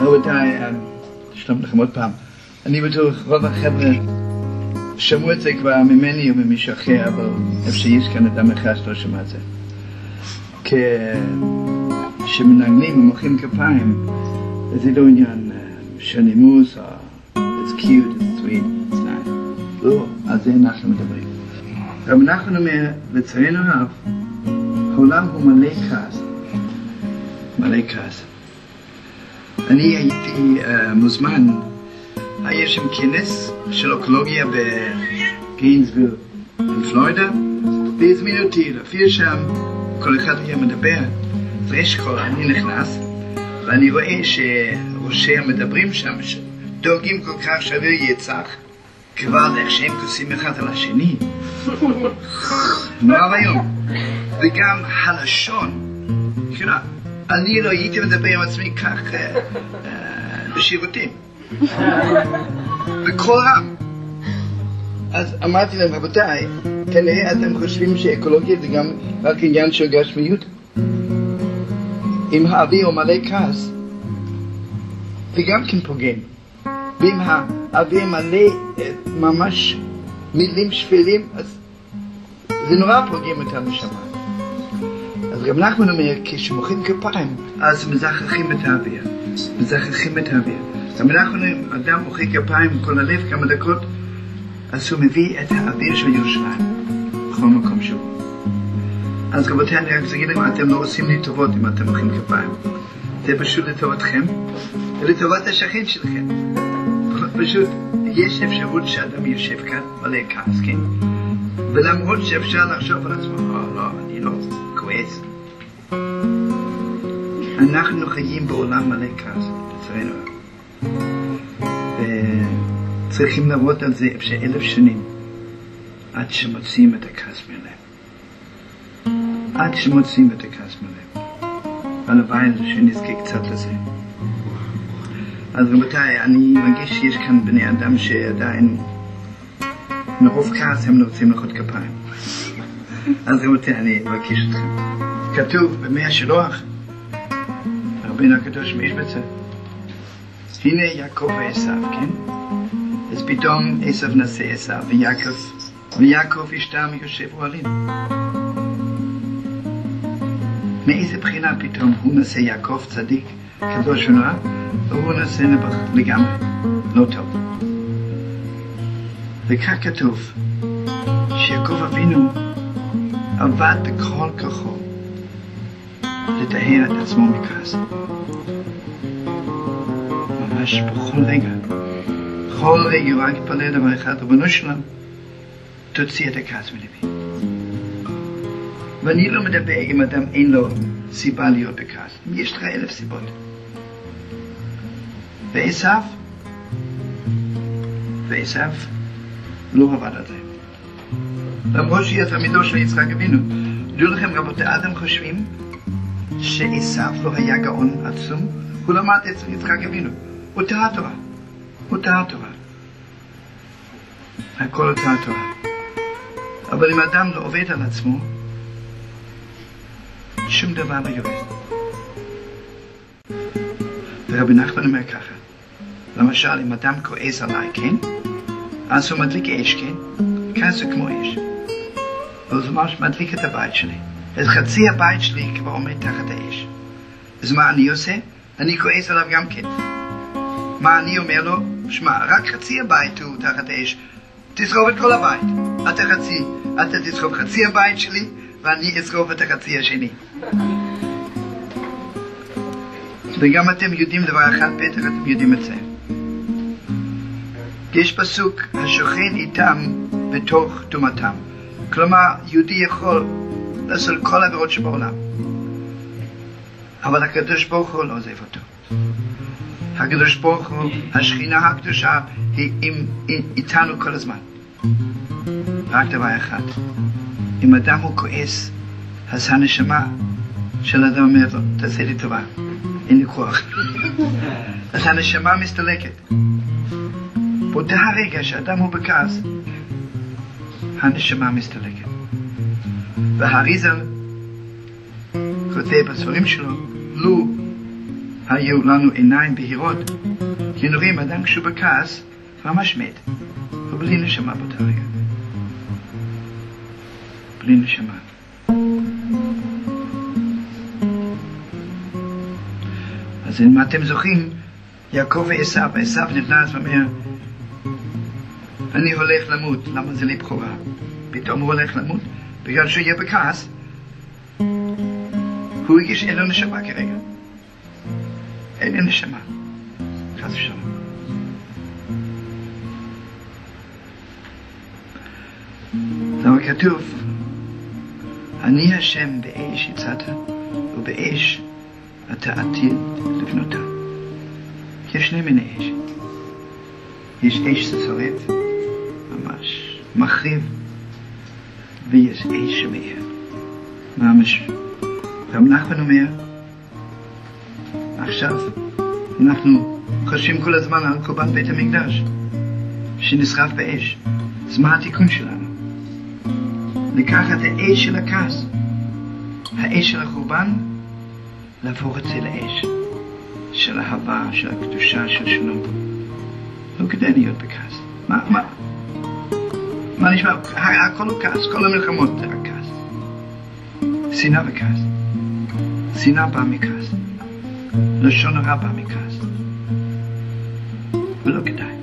רבותיי, שלום לכם עוד פעם. אני בטוח רוב החבר'ה שמעו את זה כבר ממני או ממישהו אחר, אבל איפה שיש כאן אדם אחד שלא שמע את זה. כשמנגנים ומוחאים כפיים, זה לא עניין של נימוס, או it's cute, it's sweet, it's nice. לא, על זה אנחנו מדברים. רב נחמן אומר, לצערנו הרב, העולם הוא מלא כעס. מלא כעס. אני הייתי מוזמן, היה שם כנס של אקולוגיה בגיינסוויל, בפלורידה, והזמינו אותי להופיע שם, כל אחד היה מדבר, זה אשכול, אני נכנס, ואני רואה שראשי המדברים שם, דואגים כל כך שהאוויר יצח, כבר איך שהם כוסים אחד על השני. נורא ביום. וגם הלשון, אני לא הייתי מדבר עם עצמי כך בשירותים. בכל רם. אז אמרתי להם, רבותיי, כנראה אתם חושבים שאקולוגיה זה גם רק עניין של גשמיות. אם האוויר הוא מלא כעס, זה גם כן פוגם. ואם האוויר מלא ממש מילים שפלים, אז זה נורא פוגם אותנו שם. אז רב נחמן אומר, כשמוחאים כפיים, אז מזכחים את האוויר. מזכחים את האוויר. רב נחמן אומר, אדם מוחא כפיים כל הלב כמה דקות, אז הוא מביא את האוויר של ירושלים, בכל מקום שהוא. אז רבותיי, אני רק אגיד לכם, אתם לא עושים לי טובות אם אתם מוחאים כפיים. זה פשוט לטובתכם, ולטובת השכן שלכם. פשוט, יש אפשרות שאדם יושב כאן מלא כעס, כן? ולמרות שאפשר לחשוב על עצמו, לא, אני לא כועס. אנחנו חיים בעולם מלא כעס, לצערנו. וצריכים לעבוד על זה 1,000 שנים, עד שמוצאים את הכעס מלב. עד שמוצאים את הכעס מלב. הלוואי שנזכה קצת לזה. אז רבותיי, אני מרגיש שיש כאן בני אדם שעדיין מרוב כעס הם לא רוצים לחאות כפיים. אז רבותיי, אני מבקש אתכם. כתוב במי השלוח, רבינו הקדוש מאישבצר, הנה יעקב ועשיו, כן? אז פתאום עשיו נשא עשיו, ויעקב ישתם יושב אוהלים. מאיזה בחינה פתאום הוא נשא יעקב צדיק, קדוש ונורא, והוא נשא נבח לגמרי, לא טוב. וכך כתוב, שיעקב אבינו עבד בכל כוחו לטהר את עצמו מכעס. ממש בכל רגע. בכל רגע הוא רק התפלל דבר אחד, ריבונו שלם, תוציא את הכעס מלבי. ואני לא מדבר אם אדם אין לו סיבה להיות בכעס. יש לך 1,000 סיבות. ועשיו לא עבד על זה. למרות שהיא התלמידו של יצחק אבינו. דעו לכם רבותיי, אתם חושבים שעשיו לא היה גאון עצום? הוא למד אצל יצחק אבינו. הוא טעה תורה. הכל טעה תורה. אבל אם אדם לא עובד על עצמו, שום דבר לא יורד. ורבי נחמן אומר ככה, למשל, אם אדם כועס עליי, כן? אז הוא מדליק אש, כן? כעס הוא כמו אש. אבל זה ממש מדליק את הבית שלי. אז חצי הבית שלי כבר עומד תחת האש. אז מה אני עושה? אני כועס עליו גם כן. מה אני אומר לו? שמע, רק חצי הבית הוא תחת האש. תשרוף את כל הבית. אתה תשרוף חצי הבית שלי, ואני אשרוף את החצי השני. וגם אתם יודעים דבר אחד, בטח אתם יודעים את זה. יש פסוק, השוכן איתם בתוך טומאתם. כלומר, יהודי יכול לעשות כל העבירות שבעולם. אבל הקדוש ברוך הוא לא עוזב אותו. הקדוש ברוך הוא, השכינה הקדושה, היא איתנו כל הזמן. רק דבר אחד. אם אדם הוא כועס, אז הנשמה של אדם אומרת לו, תעשה לי טובה, אין לי כוח. אז הנשמה מסתלקת. באותה הרגע שאדם הוא בכעס, הנשמה מסתלקת. והאריזל כותב בספרים שלו, לו היו לנו עיניים בהירות, כי נראים אדם כשהוא בכעס, ממש מת. ובלי נשמה באותה רגע. בלי נשמה. אז אם אתם זוכרים, יעקב ועשיו, עשיו נכנס ואומר, אני הולך למות, למה זה לי בחורה? פתאום הוא הולך למות, בגלל שהוא יהיה בכעס, הוא הרגיש אין לו נשמה כרגע. אין לי נשמה. חס ושלום. זה כתוב, אני השם באש יצאת, ובאש אתה עתיד לבנותה. יש שני מיני אש. יש אש ששורף, ממש מחריב, ויש אש שמאיר. ממש. רב נחמן אומר, עכשיו אנחנו חושבים כל הזמן על קורבן בית המקדש, שנשרף באש. אז מה התיקון שלנו? לקחת האש של הכעס, האש של הקורבן, לעבור את זה לאש של האהבה, של הקדושה, של שלום. לא כדאי להיות בכעס. מה נשמע? הכל הוא כעס, כל המלחמות זה רק כעס. שנאה וכעס. שנאה באה מכעס. לשון הרע בא מכעס. ולא כדאי.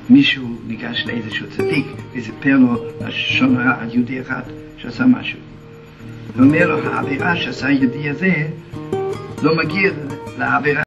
מישהו ניגש לאיזשהו צדיק וסיפר לו לשון הרע על יהודי אחד שעשה משהו. ואומר לו, העבירה שעשה יהודי הזה לא מגיע לעבירה